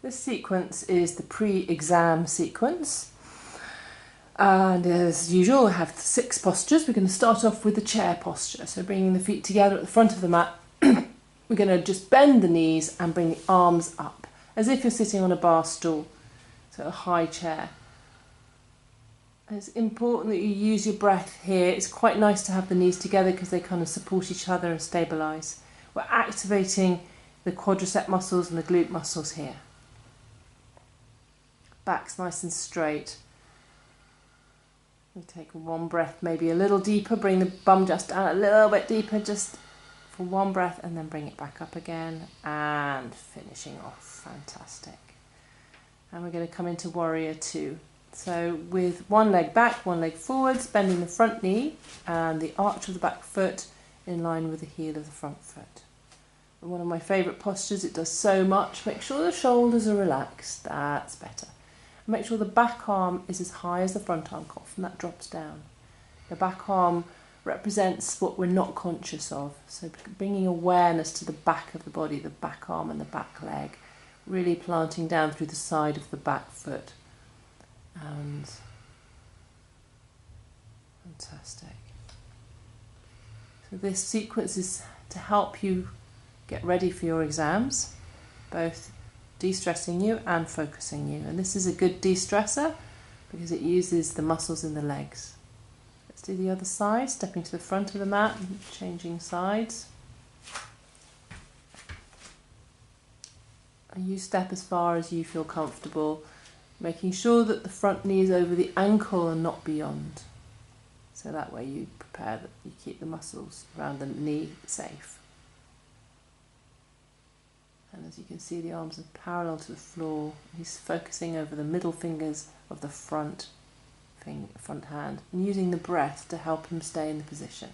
This sequence is the pre-exam sequence, and as usual we have 6 postures. We're going to start off with the chair posture, so bringing the feet together at the front of the mat. We're going to just bend the knees and bring the arms up as if you're sitting on a bar stool, so a high chair. It's important that you use your breath here. It's quite nice to have the knees together because they kind of support each other and stabilise. We're activating the quadricep muscles and the glute muscles here. Back's nice and straight. We take one breath, maybe a little deeper, bring the bum just down a little bit deeper, just for one breath, and then bring it back up again, and finishing off. Fantastic. And we're going to come into warrior 2. So with one leg back, one leg forwards, bending the front knee and the arch of the back foot in line with the heel of the front foot. And one of my favourite postures, it does so much. Make sure the shoulders are relaxed, that's better. Make sure the back arm is as high as the front arm, and that drops down. The back arm represents what we're not conscious of, so bringing awareness to the back of the body, the back arm and the back leg, really planting down through the side of the back foot. And fantastic. So this sequence is to help you get ready for your exams, both de-stressing you and focusing you. And this is a good de-stressor because it uses the muscles in the legs. Let's do the other side, stepping to the front of the mat and changing sides. And you step as far as you feel comfortable, making sure that the front knee is over the ankle and not beyond. So that way you prepare that you keep the muscles around the knee safe. And as you can see, the arms are parallel to the floor. He's focusing over the middle fingers of the front hand and using the breath to help him stay in the position.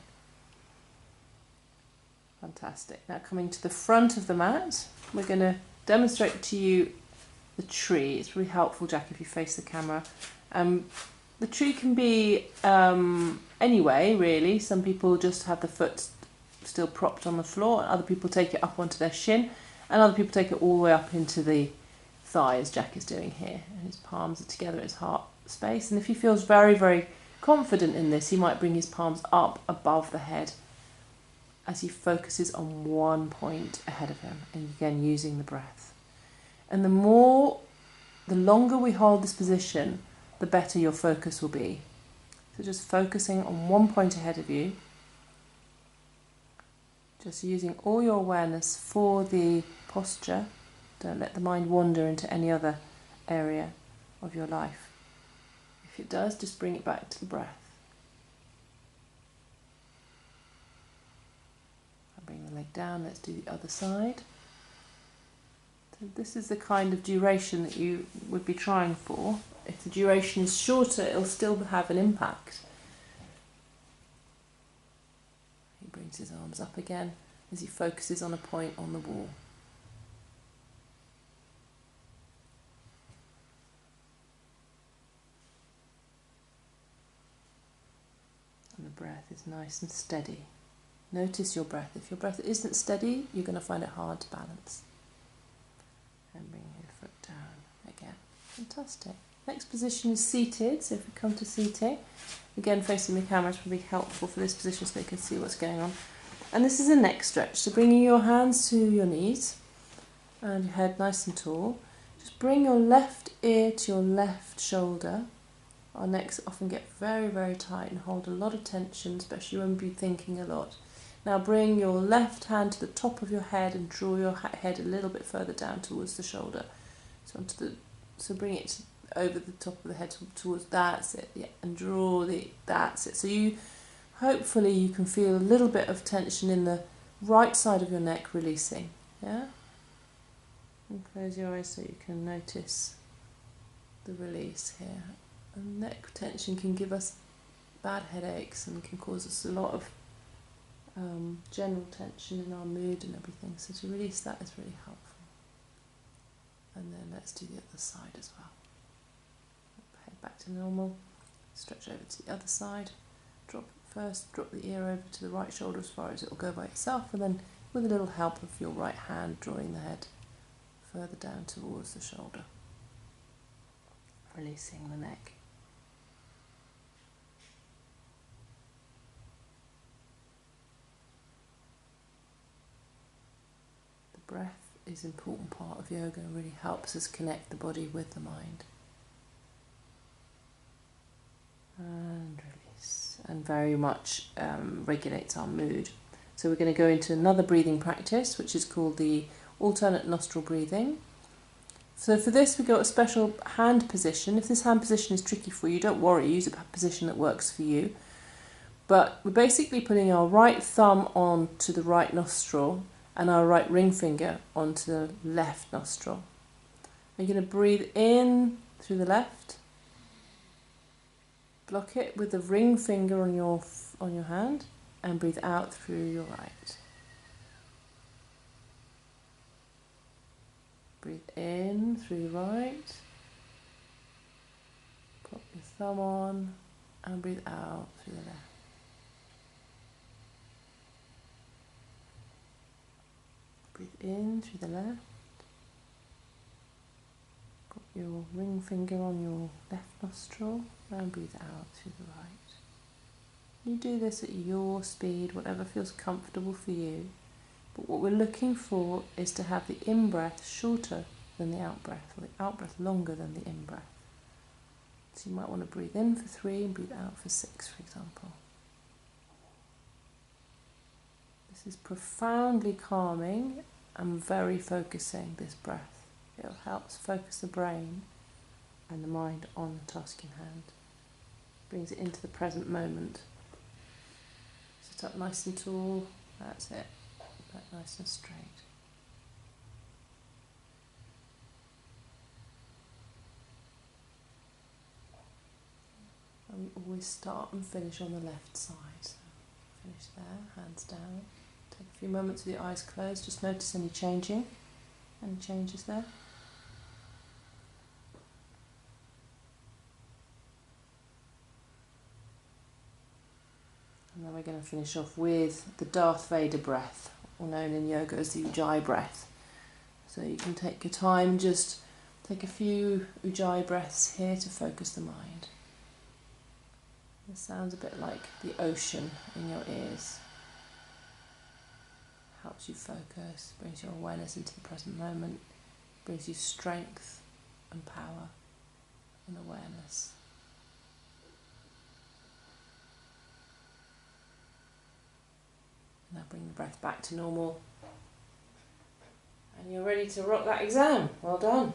Fantastic. Now coming to the front of the mat, we're going to demonstrate to you the tree. It's really helpful, Jack, if you face the camera. The tree can be any way, really. Some people just have the foot still propped on the floor, and other people take it up onto their shin, and other people take it all the way up into the thigh, as Jack is doing here. And his palms are together at his heart space. And if he feels very, very confident in this, he might bring his palms up above the head as he focuses on one point ahead of him, and again using the breath. And the longer we hold this position, the better your focus will be. So just focusing on one point ahead of you, just using all your awareness for the posture. Don't let the mind wander into any other area of your life. If it does, just bring it back to the breath. I'll bring the leg down, let's do the other side. So this is the kind of duration that you would be trying for. If the duration is shorter, it'll still have an impact. He brings his arms up again as he focuses on a point on the wall. And the breath is nice and steady. Notice your breath. If your breath isn't steady, you're going to find it hard to balance. And bring your foot down again. Fantastic. Next position is seated, so if we come to seating, again facing the camera is probably helpful for this position so they can see what's going on. And this is a neck stretch, so bringing your hands to your knees and your head nice and tall. Just bring your left ear to your left shoulder. Our necks often get very, very tight and hold a lot of tension, especially when we're thinking a lot. Now bring your left hand to the top of your head and draw your head a little bit further down towards the shoulder. So bring it over the top of the head towards, that's it, yeah, and that's it. So hopefully you can feel a little bit of tension in the right side of your neck releasing, yeah? And close your eyes so you can notice the release here. And neck tension can give us bad headaches and can cause us a lot of general tension in our mood and everything. So to release that is really helpful. And then let's do the other side as well. Head back to normal, stretch over to the other side, drop the ear over to the right shoulder as far as it will go by itself, and then with a little help of your right hand drawing the head further down towards the shoulder, releasing the neck. The breath is an important part of yoga and really helps us connect the body with the mind. And release, and very much regulates our mood. So we're going to go into another breathing practice, which is called the alternate nostril breathing. So for this, we got a special hand position. If this hand position is tricky for you, don't worry, use a position that works for you. But we're basically putting our right thumb onto the right nostril and our right ring finger onto the left nostril. You're going to breathe in through the left. Block it with the ring finger on your hand and breathe out through your right. Breathe in through your right. Pop your thumb on and breathe out through the left. Breathe in through the left. Put your ring finger on your left nostril and breathe out through the right. You do this at your speed, whatever feels comfortable for you. But what we're looking for is to have the in-breath shorter than the out-breath, or the out-breath longer than the in-breath. So you might want to breathe in for 3 and breathe out for 6, for example. This is profoundly calming and very focusing, this breath. It helps focus the brain and the mind on the task in hand. Brings it into the present moment. Sit up nice and tall, that's it. Back nice and straight. And we always start and finish on the left side. So finish there, hands down. Take a few moments with your eyes closed, just notice any changes there. And then we're going to finish off with the Darth Vader breath, or known in yoga as the Ujjayi breath. So you can take your time, just take a few Ujjayi breaths here to focus the mind. This sounds a bit like the ocean in your ears. Helps you focus, brings your awareness into the present moment, brings you strength and power and awareness. Now bring the breath back to normal. And you're ready to rock that exam. Well done.